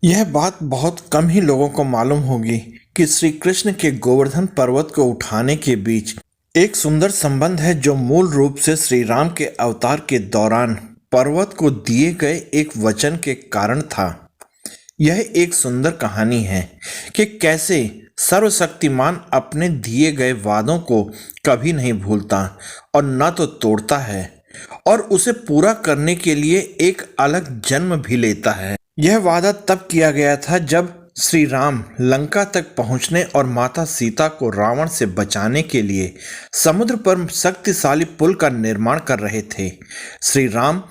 यह बात बहुत कम ही लोगों को मालूम होगी कि श्री कृष्ण के गोवर्धन पर्वत को उठाने के बीच एक सुंदर संबंध है जो मूल रूप से श्री राम के अवतार के दौरान पर्वत को दिए गए एक वचन के कारण था। यह एक सुंदर कहानी है कि कैसे सर्वशक्तिमान अपने दिए गए वादों को कभी नहीं भूलता और न तो तोड़ता है और उसे पूरा करने के लिए एक अलग जन्म भी लेता है। यह वादा तब किया गया था जब श्री राम लंका तक पहुंचने और माता सीता को रावण से बचाने के लिए समुद्र पर शक्तिशाली पुल का निर्माण कर रहे थे। श्री राम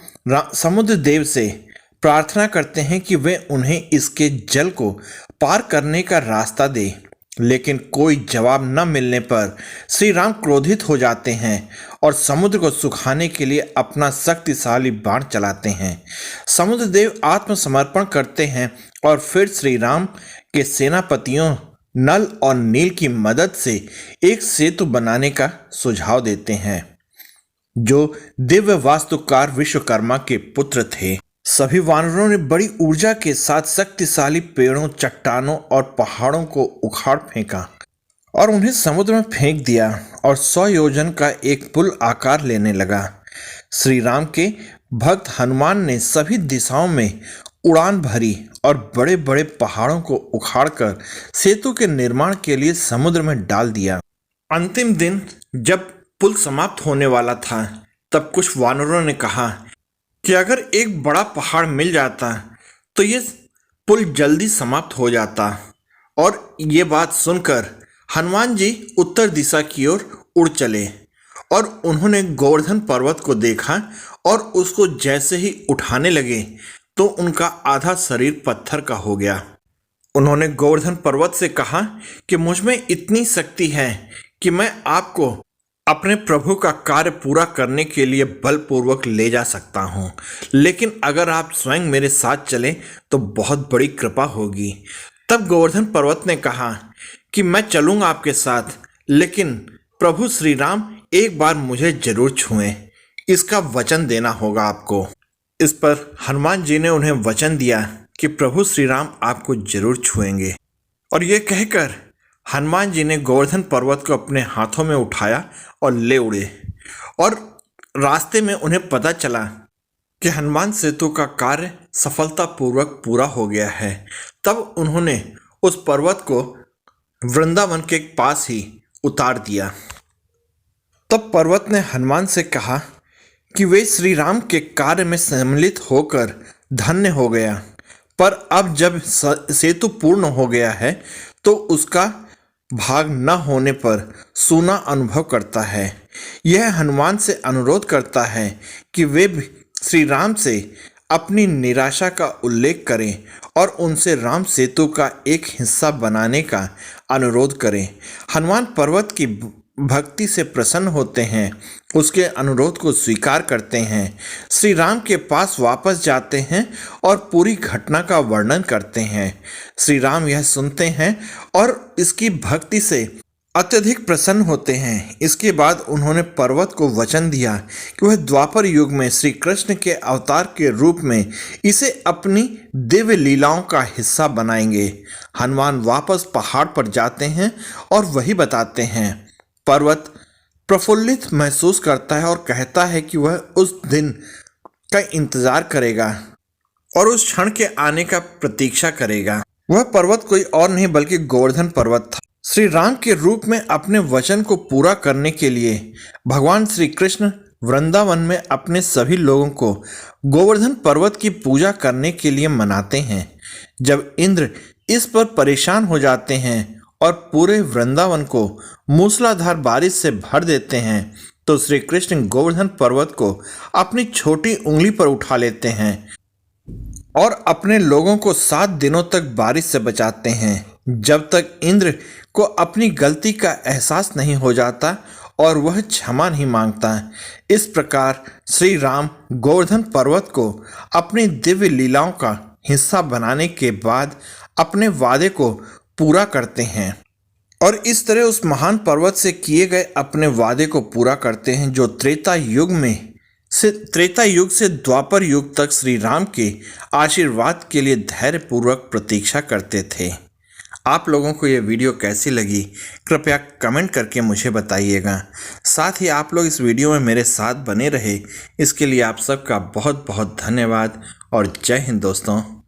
समुद्र देव से प्रार्थना करते हैं कि वे उन्हें इसके जल को पार करने का रास्ता दे, लेकिन कोई जवाब न मिलने पर श्री राम क्रोधित हो जाते हैं और समुद्र को सुखाने के लिए अपना शक्तिशाली बाण चलाते हैं। समुद्र देव आत्मसमर्पण करते हैं और फिर श्री राम के सेनापतियों नल और नील की मदद से एक सेतु बनाने का सुझाव देते हैं, जो दिव्य वास्तुकार विश्वकर्मा के पुत्र थे। सभी वानरों ने बड़ी ऊर्जा के साथ शक्तिशाली पेड़ों, चट्टानों और पहाड़ों को उखाड़ फेंका और उन्हें समुद्र में फेंक दिया और 100 योजन का एक पुल आकार लेने लगा। श्री राम के भक्त हनुमान ने सभी दिशाओं में उड़ान भरी और बड़े बड़े पहाड़ों को उखाड़कर सेतु के निर्माण के लिए समुद्र में डाल दिया। अंतिम दिन जब पुल समाप्त होने वाला था, तब कुछ वानरों ने कहा कि अगर एक बड़ा पहाड़ मिल जाता तो ये पुल जल्दी समाप्त हो जाता। और ये बात सुनकर हनुमान जी उत्तर दिशा की ओर उड़ चले और उन्होंने गोवर्धन पर्वत को देखा और उसको जैसे ही उठाने लगे तो उनका आधा शरीर पत्थर का हो गया। उन्होंने गोवर्धन पर्वत से कहा कि मुझ में इतनी शक्ति है कि मैं आपको अपने प्रभु का कार्य पूरा करने के लिए बलपूर्वक ले जा सकता हूँ, लेकिन अगर आप स्वयं मेरे साथ चलें तो बहुत बड़ी कृपा होगी। तब गोवर्धन पर्वत ने कहा कि मैं चलूँगा आपके साथ, लेकिन प्रभु श्री राम एक बार मुझे जरूर छुएं, इसका वचन देना होगा आपको। इस पर हनुमान जी ने उन्हें वचन दिया कि प्रभु श्री राम आपको जरूर छुएंगे। और ये कहकर हनुमान जी ने गोवर्धन पर्वत को अपने हाथों में उठाया और ले उड़े। और रास्ते में उन्हें पता चला कि हनुमान सेतु का कार्य सफलतापूर्वक पूरा हो गया है। तब उन्होंने उस पर्वत को वृंदावन के पास ही उतार दिया। तब पर्वत ने हनुमान से कहा कि वे श्री राम के कार्य में सम्मिलित होकर धन्य हो गया, पर अब जब सेतु पूर्ण हो गया है तो उसका भाग न होने पर सूना अनुभव करता है। यह हनुमान से अनुरोध करता है कि वे श्री राम से अपनी निराशा का उल्लेख करें और उनसे राम सेतु का एक हिस्सा बनाने का अनुरोध करें। हनुमान पर्वत की भक्ति से प्रसन्न होते हैं, उसके अनुरोध को स्वीकार करते हैं, श्री राम के पास वापस जाते हैं और पूरी घटना का वर्णन करते हैं। श्री राम यह सुनते हैं और इसकी भक्ति से अत्यधिक प्रसन्न होते हैं। इसके बाद उन्होंने पर्वत को वचन दिया कि वह द्वापर युग में श्री कृष्ण के अवतार के रूप में इसे अपनी दिव्य लीलाओं का हिस्सा बनाएंगे। हनुमान वापस पहाड़ पर जाते हैं और वही बताते हैं। पर्वत प्रफुल्लित महसूस करता है और कहता है कि वह उस दिन का इंतजार करेगा और उस क्षण के आने का प्रतीक्षा करेगा। वह पर्वत कोई और नहीं बल्कि गोवर्धन पर्वत था। श्री राम के रूप में अपने वचन को पूरा करने के लिए भगवान श्री कृष्ण वृंदावन में अपने सभी लोगों को गोवर्धन पर्वत की पूजा करने के लिए मनाते हैं। जब इंद्र इस पर परेशान हो जाते हैं और पूरे वृंदावन को मूसलाधार बारिश से भर देते हैं, तो श्री कृष्ण गोवर्धन पर्वत को अपनी छोटी उंगली पर उठा लेते हैं और अपने लोगों को 7 दिनों तक बारिश से बचाते हैं, जब तक इंद्र को अपनी गलती का एहसास नहीं हो जाता और वह क्षमा नहीं मांगता। इस प्रकार श्री राम गोवर्धन पर्वत को अपनी दिव्य लीलाओं का हिस्सा बनाने के बाद अपने वादे को पूरा करते हैं और इस तरह उस महान पर्वत से किए गए अपने वादे को पूरा करते हैं, जो त्रेता युग में त्रेता युग से द्वापर युग तक श्री राम के आशीर्वाद के लिए धैर्यपूर्वक प्रतीक्षा करते थे। आप लोगों को यह वीडियो कैसी लगी कृपया कमेंट करके मुझे बताइएगा। साथ ही आप लोग इस वीडियो में मेरे साथ बने रहे इसके लिए आप सबका बहुत बहुत धन्यवाद और जय हिंद दोस्तों।